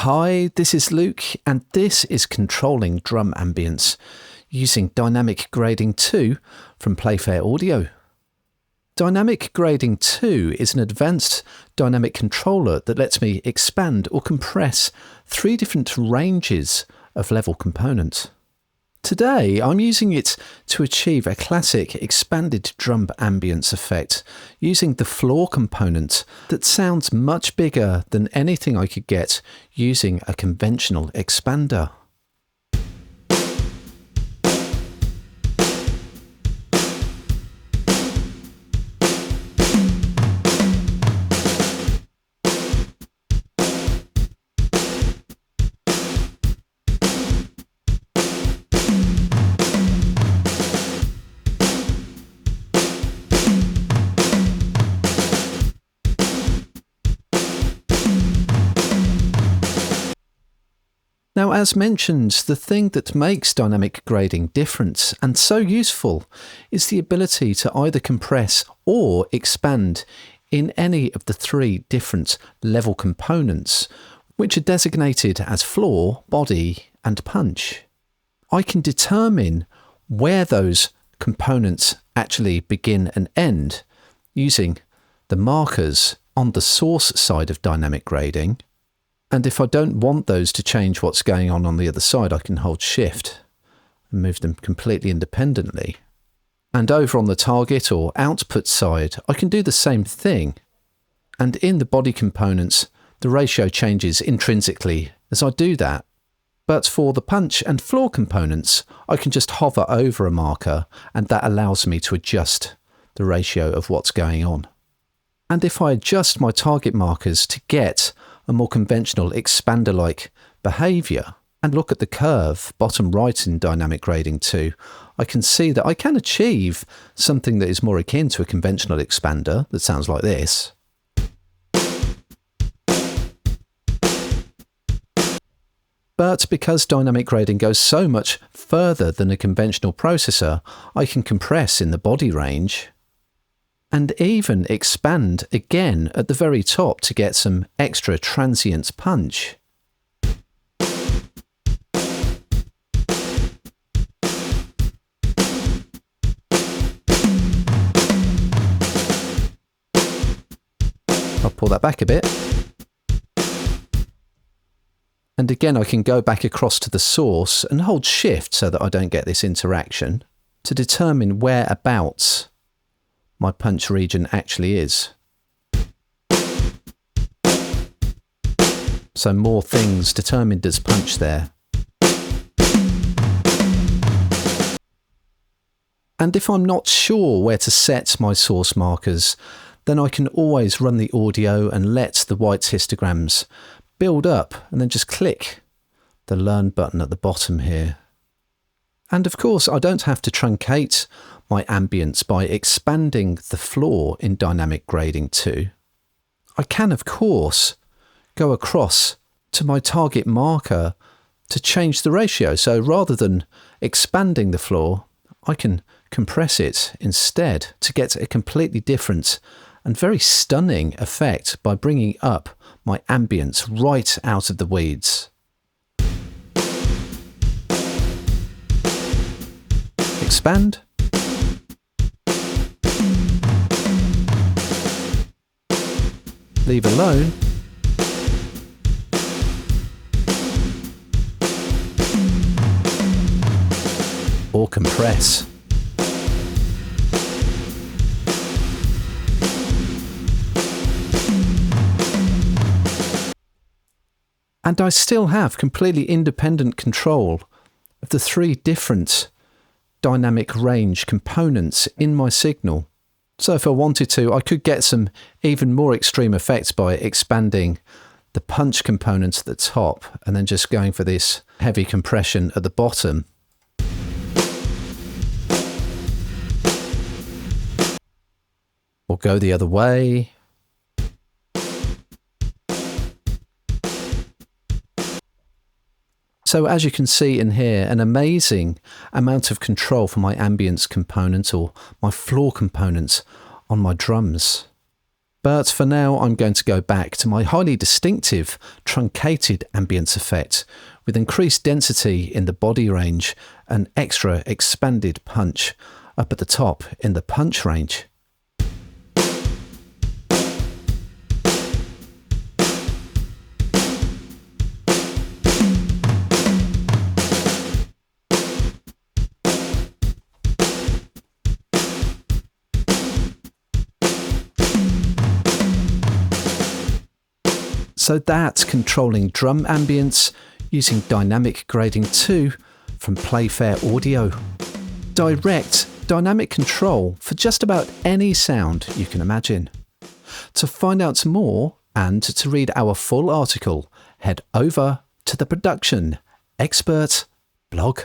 Hi, this is Luke, and this is Controlling Drum Ambience using Dynamic Grading 2 from Playfair Audio. Dynamic Grading 2 is an advanced dynamic controller that lets me expand or compress 3 different ranges of level component. Today, I'm using it to achieve a classic expanded drum ambience effect using the floor component that sounds much bigger than anything I could get using a conventional expander. Now, as mentioned, the thing that makes dynamic grading different and so useful is the ability to either compress or expand in any of the 3 different level components, which are designated as floor, body, and punch. I can determine where those components actually begin and end using the markers on the source side of dynamic grading. And if I don't want those to change what's going on the other side, I can hold Shift and move them completely independently. And over on the target or output side, I can do the same thing. And in the body components, the ratio changes intrinsically as I do that. But for the punch and floor components, I can just hover over a marker and that allows me to adjust the ratio of what's going on. And if I adjust my target markers to get a more conventional expander-like behaviour and look at the curve bottom right in Dynamic Grading 2, I can see that I can achieve something that is more akin to a conventional expander that sounds like this. But because dynamic grading goes so much further than a conventional processor, I can compress in the body range and even expand again at the very top to get some extra transient punch. I'll pull that back a bit. And again, I can go back across to the source and hold Shift so that I don't get this interaction to determine whereabouts my punch region actually is. So more things determined as punch there. And if I'm not sure where to set my source markers, then I can always run the audio and let the white histograms build up and then just click the Learn button at the bottom here. And of course, I don't have to truncate my ambience by expanding the floor in Dynamic Grading 2. I can, of course, go across to my target marker to change the ratio. So rather than expanding the floor, I can compress it instead to get a completely different and very stunning effect by bringing up my ambience right out of the weeds. Expand. Leave alone. Or compress. And I still have completely independent control of the 3 different dynamic range components in my signal. So if I wanted to, I could get some even more extreme effects by expanding the punch component at the top and then just going for this heavy compression at the bottom. Or go the other way. So as you can see in here, an amazing amount of control for my ambience component or my floor component on my drums. But for now, I'm going to go back to my highly distinctive truncated ambience effect with increased density in the body range and extra expanded punch up at the top in the punch range. So that's controlling drum ambience using dynamic grading 2 from Playfair Audio. Direct dynamic control for just about any sound you can imagine. To find out more and to read our full article, head over to the Production Expert blog.